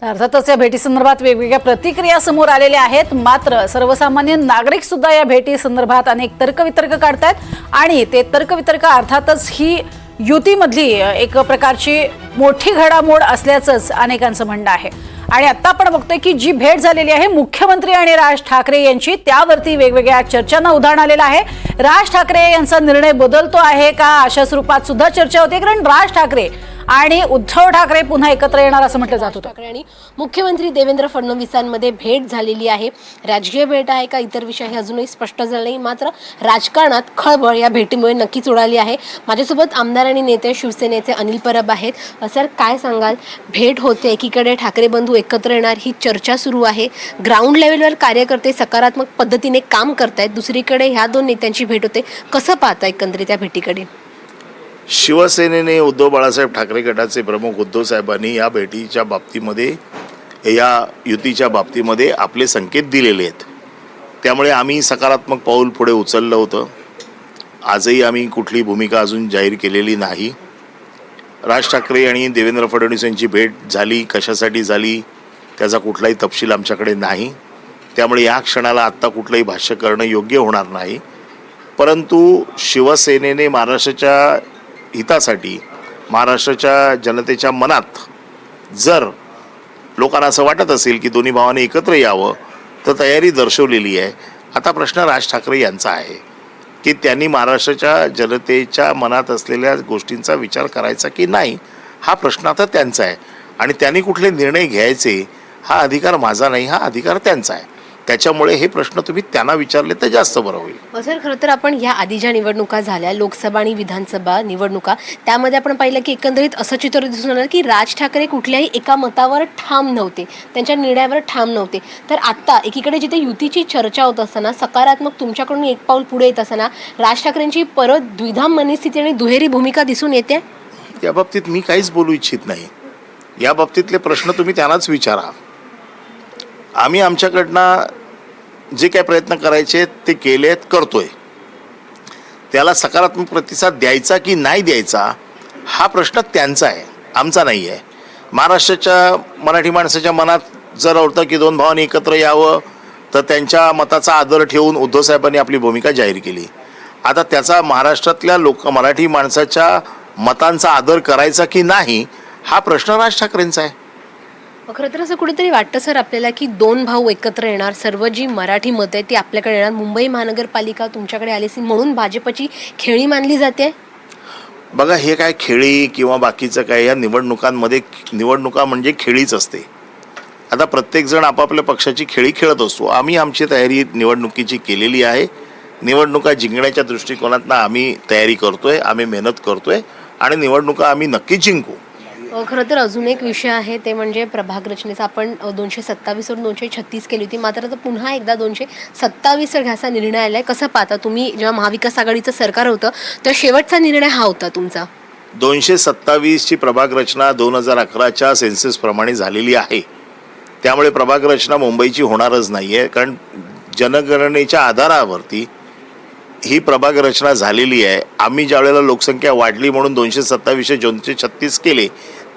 अर्थातच या भेटीसंदर्भात वेगवेगळ्या प्रतिक्रिया समोर आलेल्या आहेत। मात्र सर्वसामान्य नागरिक सुद्धा या भेटी संदर्भात अनेक तर्कवितर्क काढतात आणि ते तर्कवितर्क अर्थातच ही युतीमधली एक प्रकारची मोठी घडामोड असल्याचंच अनेकांचं म्हणणं आहे। आणि आता आपण बघतोय की जी भेट झालेली आहे मुख्यमंत्री आणि राज ठाकरे यांची, त्यावरती वेगवेगळ्या चर्चांना उधाण आलेलं आहे। राज ठाकरे यांचा निर्णय बदलतो आहे का अशा स्वरूपात सुद्धा चर्चा होते, कारण राज ठाकरे आणि उद्धव ठाकरे पुन्हा एकत्र येणार असं म्हटलं जात होतं। ठाकरे आणि मुख्यमंत्री देवेंद्र फडणवीसांमध्ये भेट झालेली आहे। राजकीय भेट आहे का इतर विषय हे अजूनही स्पष्ट झाले नाही, मात्र राजकारणात खळबळ या भेटीमुळे नक्कीच उडाली आहे। माझ्यासोबत आमदार आणि नेते शिवसेनेचे अनिल परब आहेत। सर, काय सांगाल? भेट होते, एकीकडे ठाकरे बंधू एकत्र येणार ही चर्चा सुरू आहे, ग्राउंड लेवलवर कार्यकर्ते सकारात्मक पद्धतीने काम करतायत, दुसरीकडे ह्या दोन नेत्यांची भेट होते, कसं पाहता एकंदरीत त्या भेटीकडे? शिवसेनेने उद्धव बाळासाहेब ठाकरे गटाचे प्रमुख उद्धव साहेबांनी या भेटीच्या बाबतीमध्ये, या युतीच्या बाबतीमध्ये आपले संकेत दिलेले आहेत। त्यामुळे आम्ही सकारात्मक पाऊल पुढे उचललं होतं। आजही आम्ही कुठली भूमिका अजून जाहीर केलेली नाही। राज ठाकरे आणि देवेंद्र फडणवीस यांची भेट झाली, कशासाठी झाली त्याचा कुठलाही तपशील आमच्याकडे नाही। त्यामुळे या क्षणाला आत्ता कुठलंही भाष्य करणं योग्य होणार नाही। परंतु शिवसेनेने महाराष्ट्राच्या हितासाठी, महाराष्ट्राच्या जनतेच्या मनात जर लोकांना असं वाटत असेल की दोन्ही भावांनी एकत्र यावं तर तयारी दर्शवलेली आहे। आता प्रश्न राज ठाकरे यांचा आहे की त्यांनी महाराष्ट्राच्या जनतेच्या मनात असलेल्या गोष्टींचा विचार करायचा की नाही, हा प्रश्न आता त्यांचा आहे। आणि त्यांनी कुठले निर्णय घ्यायचे हा अधिकार माझा नाही, हा अधिकार त्यांचा आहे। त्याच्यामुळे हे प्रश्न तुम्ही त्यांना विचारले तर जास्त बरं होईल। सर, खरं तर आपण ह्या आधी ज्या निवडणुका झाल्या, लोकसभा आणि विधानसभा निवडणुका, त्यामध्ये आपण पाहिलं की एकंदरीत असं चित्र दिसून आलं की राज ठाकरे कुठल्याही एका मतावर ठाम नव्हते, त्यांच्या निर्णयावर ठाम नव्हते। तर आता एकीकडे जिथे युतीची चर्चा होत असताना, सकारात्मक तुमच्याकडून एक पाऊल पुढे येत असताना, राज ठाकरेंची परत द्विधाम मनस्थिती आणि दुहेरी भूमिका दिसून येते। या बाबतीत मी काहीच बोलू इच्छित नाही। या बाबतीतले प्रश्न तुम्ही त्यांनाच विचारा। आम्ही आमच्याकडनं जे काय प्रयत्न करायचे ते केलेत, करतोय। त्याला सकारात्मक प्रतिसाद द्यायचा की नाही द्यायचा हा प्रश्न त्यांचा आहे, आमचा नाही आहे। महाराष्ट्राच्या मराठी माणसाच्या मनात जर होतं की दोन भावांनी एकत्र यावं तर त्यांच्या मताचा आदर ठेवून उद्धव साहेबांनी आपली भूमिका जाहीर केली। आता त्याचा महाराष्ट्रातल्या मराठी माणसाच्या मतांचा आदर करायचा की नाही हा प्रश्न राज ठाकरेंचा आहे। खरं तर असं कुठेतरी वाटतं सर आपल्याला की दोन भाऊ एकत्र येणार, सर्व जी मराठी मतं आहेत ती आपल्याकडे येणार, मुंबई महानगरपालिका तुमच्याकडे आली असेल म्हणून भाजपची खेळी मानली जाते। बघा, हे काय खेळी किंवा बाकीचं काय, या निवडणुकांमध्ये निवडणुका म्हणजे खेळीच असते। आता प्रत्येकजण आपापल्या पक्षाची खेळी खेळत असतो। आम्ही आमची तयारी निवडणुकीची केलेली आहे। निवडणुका जिंकण्याच्या दृष्टिकोनातनं आम्ही तयारी करतोय, आम्ही मेहनत करतोय आणि निवडणुका आम्ही नक्की जिंकू। खरं तर अजून एक विषय आहे ते म्हणजे प्रभाग रचनेचा। आपण 227 वरून 236 केली होती, मात्र आता पुन्हा एकदा 227 घ्यायचा निर्णय आलाय। कसं पाहता तुम्ही? जेव्हा महाविकास आघाडीचं सरकार होतं तर शेवटचा निर्णय हा होता तुमचा। 227ची प्रभाग रचना 2011च्या सेन्सस प्रमाणे झालेली आहे। त्यामुळे प्रभाग रचना मुंबईची होणारच नाही आहे, कारण जनगणनेच्या आधारावरती ही प्रभाग रचना झालेली आहे। आम्ही ज्यावेळेला लोकसंख्या वाढली म्हणून 227 236 केले,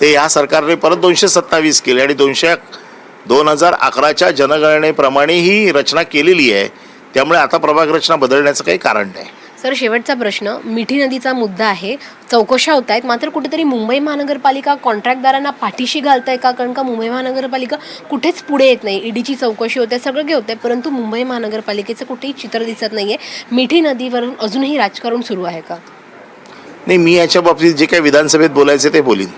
ते या सरकारने परत 227 केले आणि 2011च्या जनगणनेप्रमाणे ही रचना केलेली आहे। त्यामुळे आता प्रभाग रचना बदलण्याचं काही कारण नाही। सर, शेवटचा प्रश्न, मिठी नदीचा मुद्दा आहे, चौकशा होत आहेत, मात्र कुठेतरी मुंबई महानगरपालिका कॉन्ट्रॅक्टदारांना पाठीशी घालत आहे का? कारण का मुंबई महानगरपालिका कुठेच पुढे येत नाही। ईडीची चौकशी होते, सगळं काही होतं, परंतु मुंबई महानगरपालिकेचं कुठेही चित्र दिसत नाही आहे। मिठी नदीवरून अजूनही राजकारण सुरू आहे का? नाही, मी याच्या बाबतीत जे काही विधानसभेत बोलायचे ते बोलीन।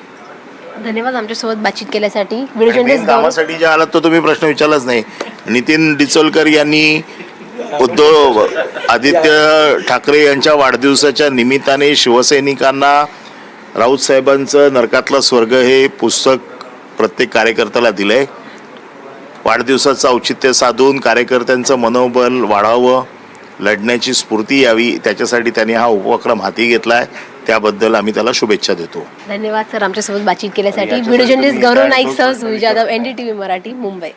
धन्यवाद आमच्यासोबत बातचीत केल्यासाठी। व्हिडिओ जर्नलिस्ट कामासाठी जे आलात तो तुम्ही प्रश्न विचारलाच नाही। नितीन डिचोलकर यांनी उद्धव आदित्य ठाकरे यांच्या वाढदिवसाच्या निमित्ताने शिवसैनिकांना राऊत साहेबांचं नरकातला स्वर्ग हे पुस्तक प्रत्येक कार्यकर्त्याला दिलंय। वाढदिवसाचं औचित्य साधून कार्यकर्त्यांचं मनोबल वाढावं, लढण्याची स्फूर्ती यावी, त्याच्यासाठी त्यांनी हा उपक्रम हाती घेतलाय। त्याबद्दल आम्ही त्याला शुभेच्छा देतो। धन्यवाद सर आमच्यासोबत बातचीत केल्यासाठी। व्हिडिओ जर्नलिस्ट गौरव नाईक सह सुई जाधव, NDTV मराठी, मुंबई।